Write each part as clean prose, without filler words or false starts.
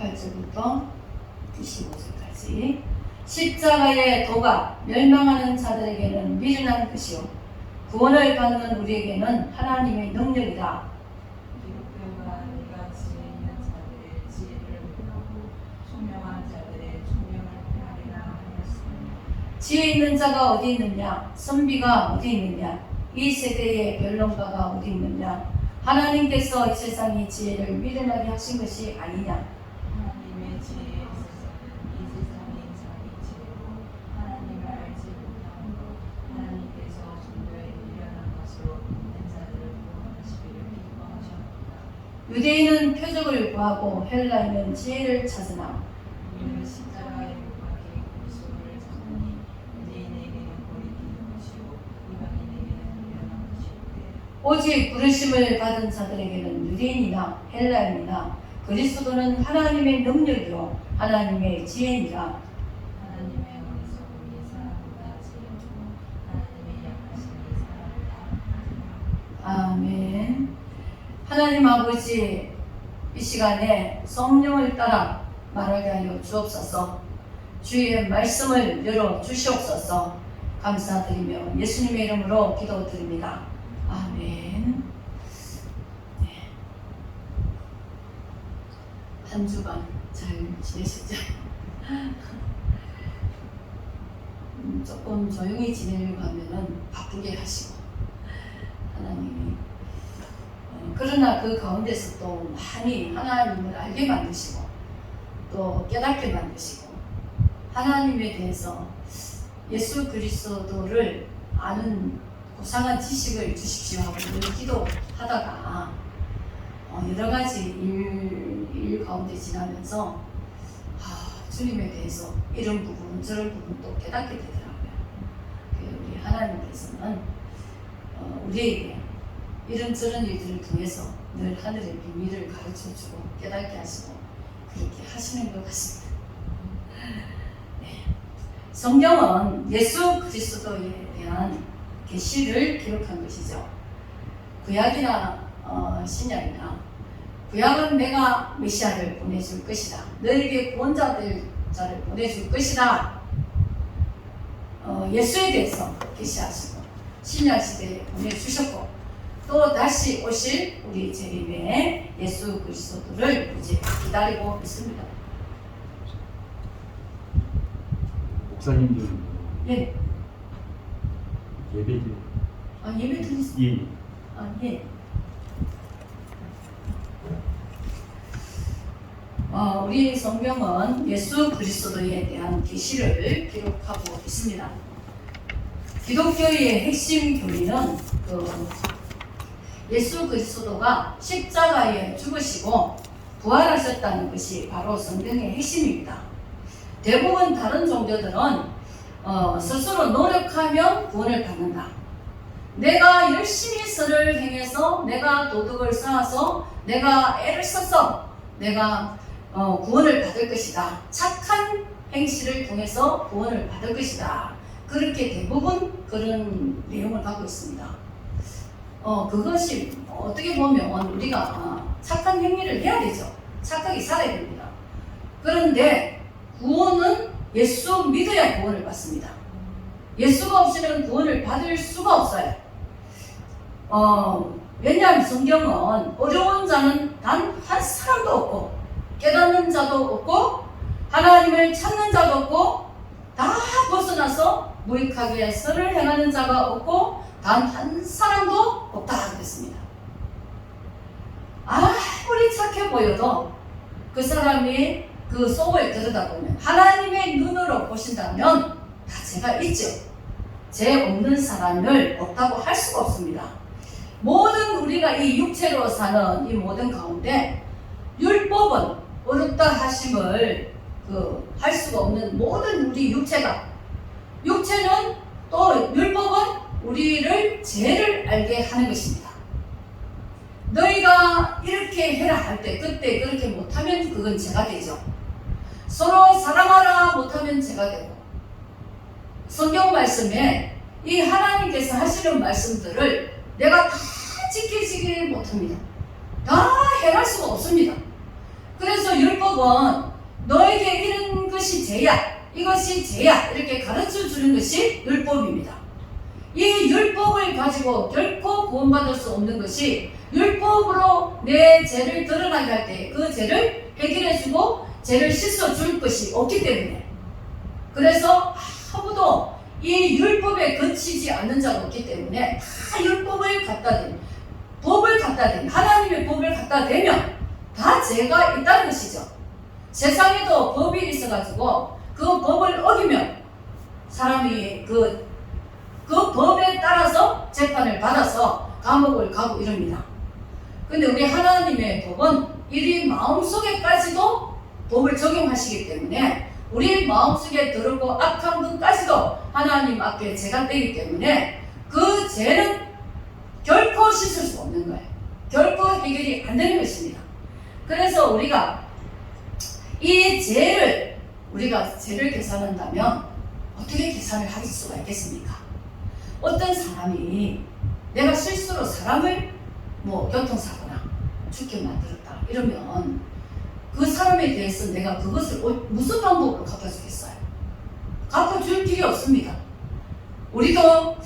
18절부터 25절까지. 십자가의 도가 멸망하는 자들에게는 미련한 것이요 구원을 받는 우리에게는 하나님의 능력이다. 기독교가 네가 지혜 있는 자들의 지혜를 못하고 총명한 자들의 총명을 패하리라 하였으니 지혜 있는 자가 어디 있느냐? 선비가 어디 있느냐? 이 세대의 변론가가 어디 있느냐? 하나님께서 이 세상의 지혜를 미련하게 하신 것이 아니냐? 하나님의 지혜에 있어서는 이 세상이 자기 지혜로 하나님을 알지 못하는 것 하나님께서 종교에 미련한 것으로 있는 자들을 구원하시기를 기뻐하셨다. 유대인은 표적을 구하고 헬라인은 지혜를 찾으나 우리는 십자가에 못 박힌 그리스도를 찾으니 유대인에게는 거리끼는 것이요 이방인에게는 미련한 것이오되 오직 부르심을 받은 자들에게는 유대인이나 헬라인이나 그리스도는 하나님의 능력이요 하나님의 지혜니라. 하나님의 어리석음이 사람보다 지혜롭고 하나님의 약하심이 사람보다 약하니라. 아멘. 하나님 아버지, 이 시간에 성령을 따라 말하게 하여 주옵소서. 주의 말씀을 열어 주시옵소서. 감사드리며 예수님의 이름으로 기도드립니다. 아멘. 네. 한 주간 잘 지내셨죠? 조금 조용히 지내려고 하면은 바쁘게 하시고 하나님이 그러나 그 가운데서 또 많이 하나님을 알게 만드시고 또 깨닫게 만드시고 하나님에 대해서 예수 그리스도를 아는 고상한 지식을 주십시오 하고 늘 기도하다가 여러 가지 일 가운데 지나면서 주님에 대해서 이런 부분 저런 부분 또 깨닫게 되더라고요. 우리 하나님께서는 우리에게 이런저런 일들을 통해서 늘 하늘의 비밀을 가르쳐주고 깨닫게 하시고 그렇게 하시는 것 같습니다. 네. 성경은 예수 그리스도에 대한 계시를 기록한 것이죠. 구약이나 신약이나 구약은 내가 메시아를 보내줄 것이다. 너에게 구원자를 보내줄 것이다. 예수에 대해서 계시하시고 신약 시대에 보내주셨고 또 다시 오실 우리 재림의 예수 그리스도를 이제 기다리고 있습니다. 목사님들 예. 예배 예배 드리겠습니다. 예. 예. 우리 성경은 예수 그리스도에 대한 계시를 기록하고 있습니다. 기독교의 핵심 교리는 예수 그리스도가 십자가에 죽으시고 부활하셨다는 것이 바로 성경의 핵심입니다. 대부분 다른 종교들은 스스로 노력하면 구원을 받는다. 내가 열심히 선을 행해서 내가 도덕을 쌓아서 내가 애를 써서 내가 구원을 받을 것이다. 착한 행실을 통해서 구원을 받을 것이다. 그렇게 대부분 그런 내용을 갖고 있습니다. 그것이 어떻게 보면 우리가 착한 행위를 해야 되죠. 착하게 살아야 됩니다. 그런데 구원은 예수 믿어야 구원을 받습니다. 예수가 없이는 구원을 받을 수가 없어요. 왜냐하면 성경은 어려운 자는 단 한 사람도 없고 깨닫는 자도 없고 하나님을 찾는 자도 없고 다 벗어나서 무익하게 선을 행하는 자가 없고 단 한 사람도 없다 그랬습니다. 아무리 착해 보여도 그 사람이 그 속을 들여다보면 하나님의 눈으로 보신다면 다 죄가 있죠. 죄 없는 사람을 없다고 할 수가 없습니다. 모든 우리가 이 육체로 사는 이 모든 가운데 율법은 어렵다 하심을 할 수가 없는 모든 우리 육체는 또 율법은 우리를 죄를 알게 하는 것입니다. 너희가 이렇게 해라 할 때 그때 그렇게 못하면 그건 죄가 되죠. 서로 사랑하라 못하면 죄가 되고 성경 말씀에 이 하나님께서 하시는 말씀들을 내가 다 지키지 못합니다. 다 해갈 수가 없습니다. 그래서 율법 율법은 너에게 이런 것이 죄야, 이것이 죄야 이렇게 가르쳐 주는 것이 율법입니다. 이 율법을 가지고 결코 구원받을 수 없는 것이 율법으로 내 죄를 드러나게 할 때 그 죄를 해결해 주고 죄를 씻어 줄 것이 없기 때문에, 그래서 아무도 이 율법에 거치지 않는 자가 없기 때문에 다 율법을 갖다 대면, 법을 갖다 대면, 하나님의 법을 갖다 대면 다 죄가 있다는 것이죠. 세상에도 법이 있어가지고 그 법을 어기면 사람이 그 법에 따라서 재판을 받아서 감옥을 가고 이럽니다. 근데 우리 하나님의 법은 우리 마음속에까지도 법을 적용하시기 때문에 우리 마음속에 들어오고 악한 것까지도 하나님 앞에 죄가 되기 때문에 그 죄는 결코 씻을 수 없는 거예요. 결코 해결이 안 되는 것입니다. 그래서 우리가 이 죄를, 우리가 죄를 계산한다면 어떻게 계산을 할 수가 있겠습니까? 어떤 사람이 내가 실수로 사람을 교통사고나 죽게 만들었다 이러면 그 사람에 대해서 내가 그것을 무슨 방법으로 갚아주겠어요? 갚아줄 필요 없습니다. 우리도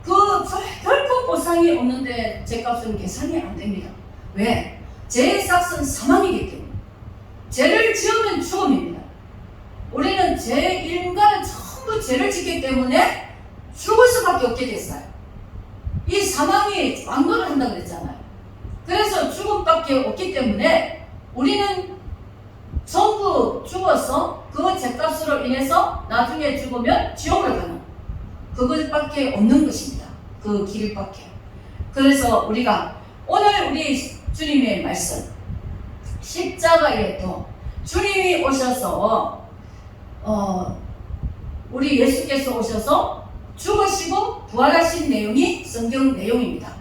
결코 보상이 없는데 죄값은 계산이 안 됩니다. 왜? 죄의 삭은 사망이기 때문에. 죄를 지으면 죽음입니다. 우리는 인간은 전부 죄를 짓기 때문에 죽을 수밖에 없게 됐어요. 이 사망이 왕노를 한다고 그랬잖아요. 그래서 죽음밖에 없기 때문에 우리는 전부 죽어서 그 죄값으로 인해서 나중에 죽으면 지옥을 가는 그것밖에 없는 것입니다. 그 길밖에. 그래서 우리가 오늘 우리 주님의 말씀, 십자가에도 주님이 오셔서 우리 예수께서 오셔서 죽으시고 부활하신 내용이 성경 내용입니다.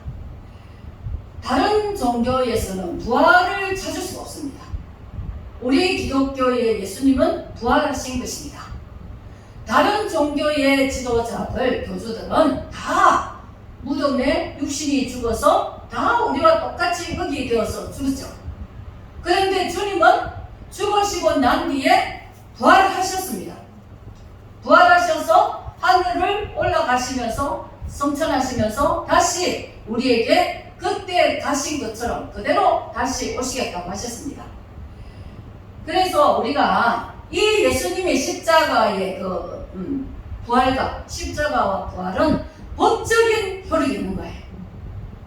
다른 종교에서는 부활을 찾을 수가 없습니다. 우리 기독교의 예수님은 부활하신 것입니다. 다른 종교의 지도자들, 교주들은 다 무덤에 육신이 죽어서 다 우리와 똑같이 흙이 되어서 죽었죠. 그런데 주님은 죽으시고 난 뒤에 부활하셨습니다. 부활하셔서 하늘을 올라가시면서 성천하시면서 다시 우리에게 그때 가신 것처럼 그대로 다시 오시겠다고 하셨습니다. 그래서 우리가 이 예수님의 십자가의 부활과 십자가와 부활은 법적인 효력이 있는 거예요.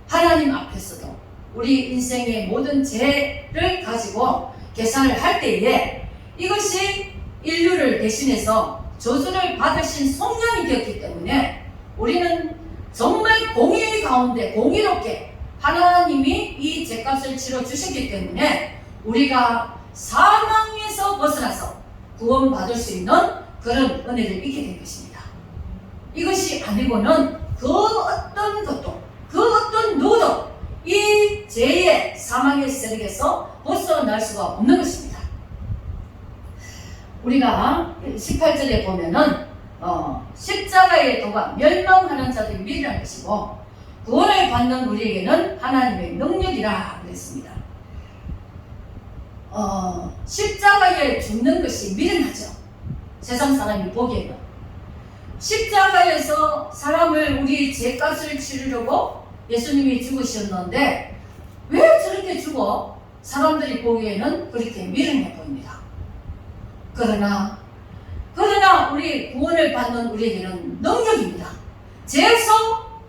하나님 앞에서도 우리 인생의 모든 죄를 가지고 계산을 할 때에 이것이 인류를 대신해서 저주를 받으신 성령이 되었기 때문에 우리는 정말 공의 가운데 공의롭게 하나님이 이 죄값을 치러 주셨기 때문에 우리가 사망에서 벗어나서 구원받을 수 있는 그런 은혜를 입게 된 것입니다. 이것이 아니고는 그 어떤 것도, 그 어떤 누구도 이 죄의 사망의 세력에서 벗어날 수가 없는 것입니다. 우리가 18절에 보면은 십자가의 도가 멸망하는 자들이 미련한 것이고 구원을 받는 우리에게는 하나님의 능력이라 그랬습니다. 십자가에 죽는 것이 미련하죠. 세상 사람이 보기에는. 십자가에서 사람을 우리 죄값을 치르려고 예수님이 죽으셨는데 왜 저렇게 죽어? 사람들이 보기에는 그렇게 미련해 보입니다. 그러나 우리 구원을 받는 우리에게는 능력입니다. 죄에서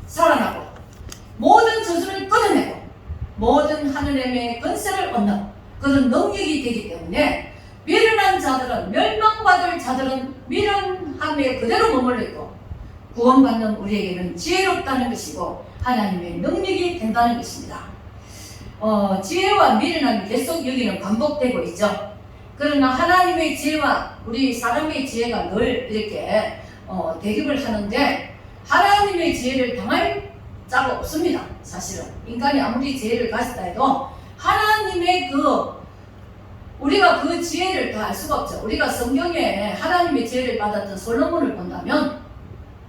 살아나고 모든 저주를 끊어내고 모든 하느님의 권세를 얻는 그런 능력이 되기 때문에 미련한 자들은, 멸망받을 자들은 미련함에 그대로 머물러 있고 구원받는 우리에게는 지혜롭다는 것이고 하나님의 능력이 된다는 것입니다. 지혜와 미련함이 계속 여기는 반복되고 있죠. 그러나 하나님의 지혜와 우리 사람의 지혜가 늘 이렇게 대립을 하는데 하나님의 지혜를 당할 자가 없습니다. 사실은 인간이 아무리 지혜를 가졌다 해도 하나님의 우리가 그 지혜를 다 알 수가 없죠. 우리가 성경에 하나님의 지혜를 받았던 솔로몬을 본다면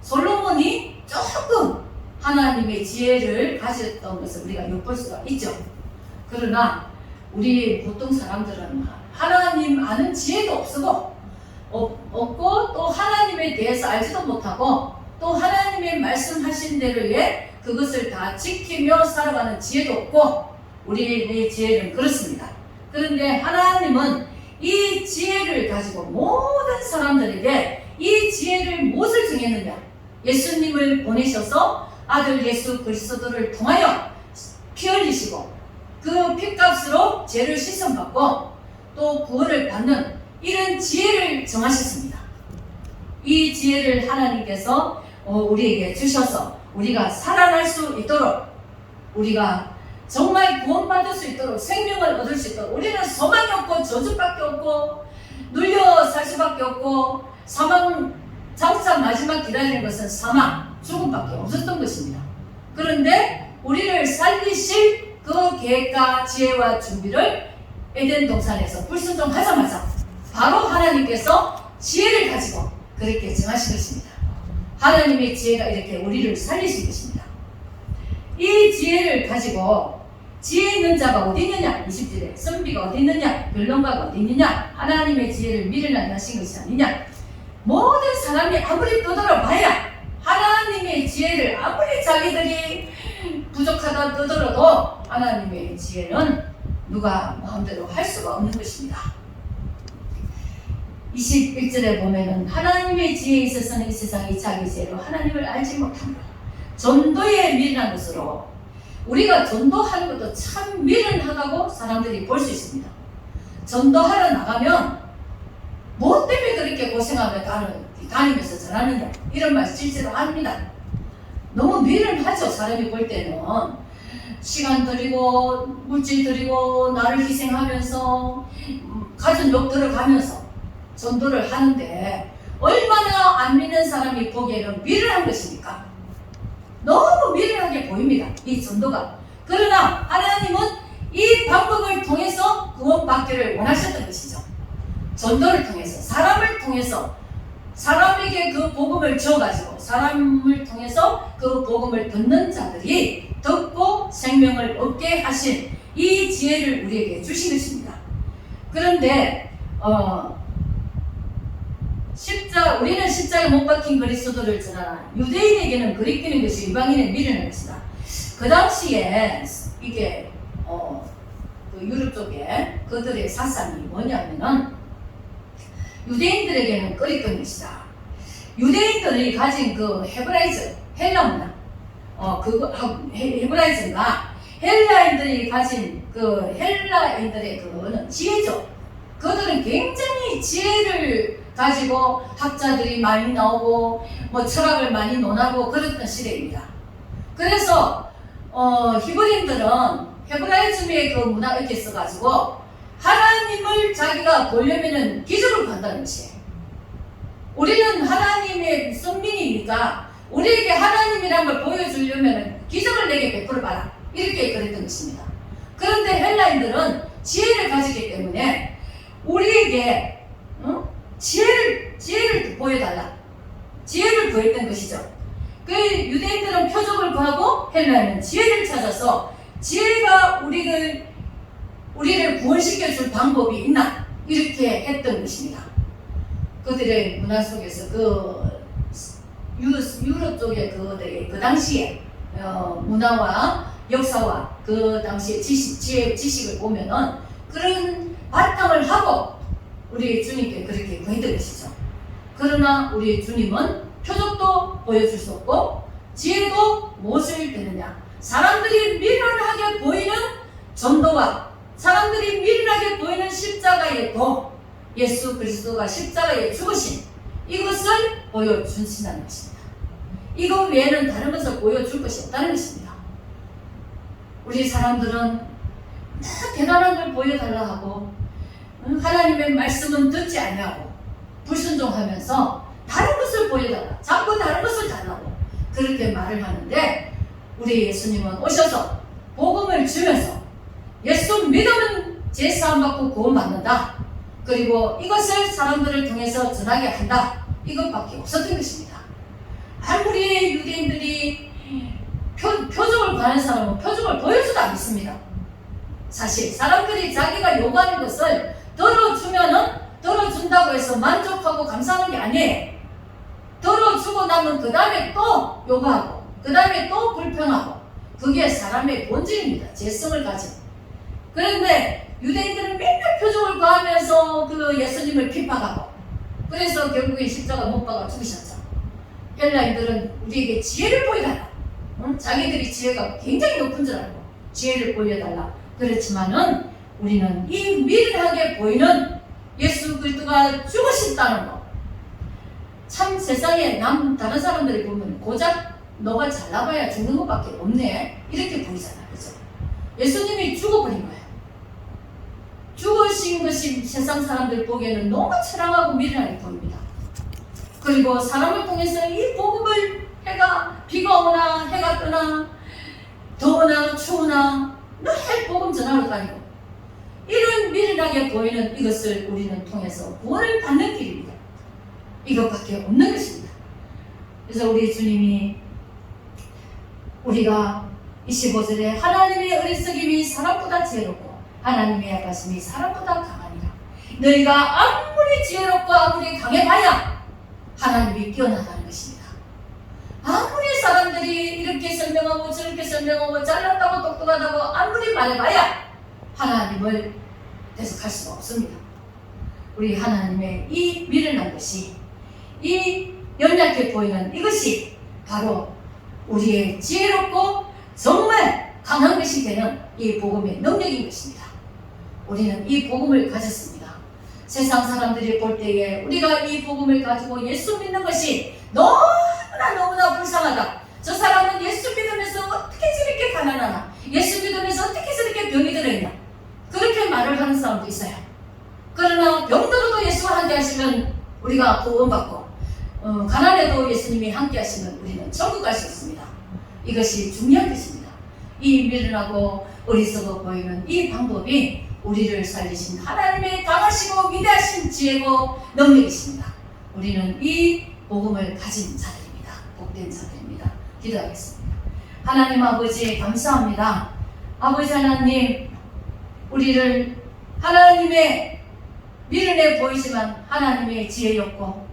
솔로몬이 조금 하나님의 지혜를 가졌던 것을 우리가 엿볼 수가 있죠. 그러나 우리 보통 사람들은 하나님 아는 지혜도 없고 또 하나님에 대해서 알지도 못하고 또 하나님의 말씀하신 대로에 그것을 다 지키며 살아가는 지혜도 없고 우리의 지혜는 그렇습니다. 그런데 하나님은 이 지혜를 가지고 모든 사람들에게 이 지혜를 무엇을 정했느냐? 예수님을 보내셔서 아들 예수 그리스도를 통하여 피 흘리시고 그 피값으로 죄를 씻음받고 또 구원을 받는 이런 지혜를 정하셨습니다. 이 지혜를 하나님께서 우리에게 주셔서 우리가 살아날 수 있도록 우리가 정말 구원받을 수 있도록 생명을 얻을 수 있도록 우리는 소망이 없고 저주밖에 없고 눌려 살 수밖에 없고 사망 장차 마지막 기다리는 것은 사망 죽음밖에 없었던 것입니다. 그런데 우리를 살리실 그 계획과 지혜와 준비를 에덴 동산에서 불순종하자마자 바로 하나님께서 지혜를 가지고 그렇게 정하신 것입니다. 하나님의 지혜가 이렇게 우리를 살리신 것입니다. 이 지혜를 가지고 지혜 있는 자가 어디 있느냐? 20절에 선비가 어디 있느냐? 변론가가 어디 있느냐? 하나님의 지혜를 미련하게 하신 것이 아니냐? 모든 사람이 아무리 떠들어봐야 하나님의 지혜를 아무리 자기들이 부족하다 떠들어도 하나님의 지혜는 누가 마음대로 할 수가 없는 것입니다. 21절에 보면은 하나님의 지혜에 있어서는 이 세상이 자기 지혜로 하나님을 알지 못합니다. 전도에 미련한 것으로 우리가 전도하는 것도 참 미련하다고 사람들이 볼 수 있습니다. 전도하러 나가면 뭐 때문에 그렇게 고생하며 다니면서 전하느냐 이런 말 실제로 합니다. 너무 미련하죠. 사람이 볼 때는 시간 들이고 물질 들이고 나를 희생하면서 가진 욕 들어가면서 전도를 하는데 얼마나 안 믿는 사람이 보기에는 미련한 것입니까? 너무 미련하게 보입니다. 이 전도가. 그러나 하나님은 이 방법을 통해서 구원받기를 원하셨던 것이죠. 전도를 통해서 사람을 통해서 사람에게 그 복음을 주어가지고 사람을 통해서 그 복음을 듣는 자들이 듣고 생명을 얻게 하신 이 지혜를 우리에게 주신 것입니다. 그런데 우리는 십자가에 못 박힌 그리스도를 전하나 유대인에게는 그리끼는 것이 이방인의 미련한 것이다. 그 당시에 이게 그 유럽 쪽에 그들의 사상이 뭐냐면은 유대인들에게는 그리끼는 것이다. 유대인들이 가진 그 헤브라이즈 헬라 문화 헤브라이즈가 헬라인들이 가진 그 헬라인들의 그거는 지혜죠. 그들은 굉장히 지혜를 가지고 학자들이 많이 나오고 뭐 철학을 많이 논하고 그랬던 시대입니다. 그래서 히브리인들은 헤브라이즘의 그 문화가 이렇게 있어가지고 하나님을 자기가 보려면은 기적을 간다는 것이에요. 우리는 하나님의 선민이니까 우리에게 하나님이란 걸 보여주려면 기적을 내게 베풀어봐라 이렇게 그랬던 것입니다. 그런데 헬라인들은 지혜를 가지기 때문에 우리에게 지혜를 보여달라 지혜를 구했던 것이죠. 그 유대인들은 표적을 구하고 헬라인은 지혜를 찾아서 지혜가 우리를 구원시켜 줄 방법이 있나 이렇게 했던 것입니다. 그들의 문화 속에서 유럽 쪽의 그 당시에 문화와 역사와 그 당시의 지식을 보면은 그런 바탕을 하고 우리 주님께 그렇게 구했던 것이죠. 그러나 우리 주님은 표적도 보여줄 수 없고 지혜도 무엇을 드느냐 사람들이 미련하게 보이는 전도와 사람들이 미련하게 보이는 십자가의 도 예수 그리스도가 십자가에 죽으신 이것을 보여주신다는 것입니다. 이것 외에는 다른 것을 보여줄 것이 없다는 것입니다. 우리 사람들은 다 대단한 걸 보여달라 하고 하나님의 말씀은 듣지 아니하고 불순종하면서 다른 것을 보여달라 자꾸 다른 것을 달라고 그렇게 말을 하는데 우리 예수님은 오셔서 복음을 주면서 예수 믿으면 제사함 받고 구원받는다. 그리고 이것을 사람들을 통해서 전하게 한다. 이것밖에 없었던 것입니다. 아무리 유대인들이 표적을 구하는 사람은 표적을 보여주도 않습니다. 사실 사람들이 자기가 요구하는 것을 덜어준다고 해서 만족하고 감사하는 게 아니에요. 덜어주고 나면 그 다음에 또 요구하고 그 다음에 또 불평하고, 그게 사람의 본질입니다. 재성을 가진. 그런데 유대인들은 맨날 표적을 가하면서 그 예수님을 핍박하고, 그래서 결국에 십자가 못 박아 죽으셨죠. 헬라인들은 우리에게 지혜를 보여달라. 자기들이 지혜가 굉장히 높은 줄 알고 지혜를 보여달라. 그렇지만은 우리는 이 미련하게 보이는 예수 그리스도가 죽으셨다는 거. 참 세상에 다른 사람들이 보면 고작 너가 잘 나가야 죽는 것밖에 없네, 이렇게 보이잖아. 그죠? 예수님이 죽어버린 거예요. 죽으신 것이 세상 사람들 보기에는 너무 처량하고 미련하게 보입니다. 그리고 사람을 통해서 이 복음을 비가 오나 해가 뜨나 더우나 추우나 늘 복음 전하러 다니고, 이런 미련하게 보이는 이것을 우리는 통해서 구원을 받는 길입니다. 이것밖에 없는 것입니다. 그래서 우리 주님이 우리가 25절에 하나님의 어리석임이 사람보다 지혜롭고 하나님의 약하심이 사람보다 강하니라. 너희가 아무리 지혜롭고 아무리 강해봐야 하나님이 뛰어나다는 것입니다. 아무리 사람들이 이렇게 설명하고 저렇게 설명하고 잘났다고 똑똑하다고 아무리 말해봐야 하나님을 대적할 수가 없습니다. 우리 하나님의 이 미련한 것이, 이 연약해 보이는 이것이 바로 우리의 지혜롭고 정말 강한 것이 되는 이 복음의 능력인 것입니다. 우리는 이 복음을 가졌습니다. 세상 사람들이 볼 때에 우리가 이 복음을 가지고 예수 믿는 것이 너무나 불쌍하다. 저 사람은 예수 믿으면서 어떻게 저렇게 가난하나, 예수 믿으면서 어떻게 저렇게 병이 들어있나, 그렇게 말을 하는 사람도 있어요. 그러나 병들어도 예수와 함께 하시면 우리가 구원받고, 가난해도 예수님이 함께 하시면 우리는 천국 갈 수 있습니다. 이것이 중요한 것입니다. 이 미련하고 어리석어 보이는 이 방법이 우리를 살리신 하나님의 강하시고 위대하신 지혜고 능력이십니다. 우리는 이 복음을 가진 자들입니다. 복된 자들입니다. 기도하겠습니다. 하나님 아버지 감사합니다. 아버지 하나님, 우리를 하나님의 미련해 보이지만 하나님의 지혜였고,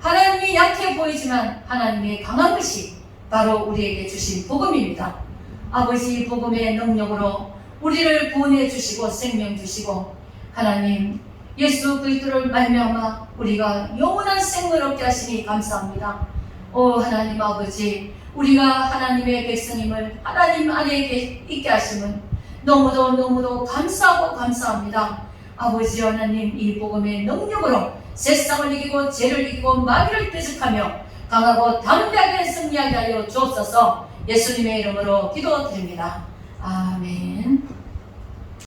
하나님이 약해 보이지만 하나님의 강한 것이 바로 우리에게 주신 복음입니다. 아버지, 복음의 능력으로 우리를 구원해 주시고 생명 주시고, 하나님 예수 그리스도를 말미암아 우리가 영원한 생명을 얻게 하시니 감사합니다. 오 하나님 아버지, 우리가 하나님의 백성임을 하나님 안에 있게 하심은 너무도 감사하고 감사합니다. 아버지 하나님, 이 복음의 능력으로 세상을 이기고 죄를 이기고 마귀를 대적하며 강하고 담대하게 승리하게 하여 주옵소서. 예수님의 이름으로 기도드립니다. 아멘.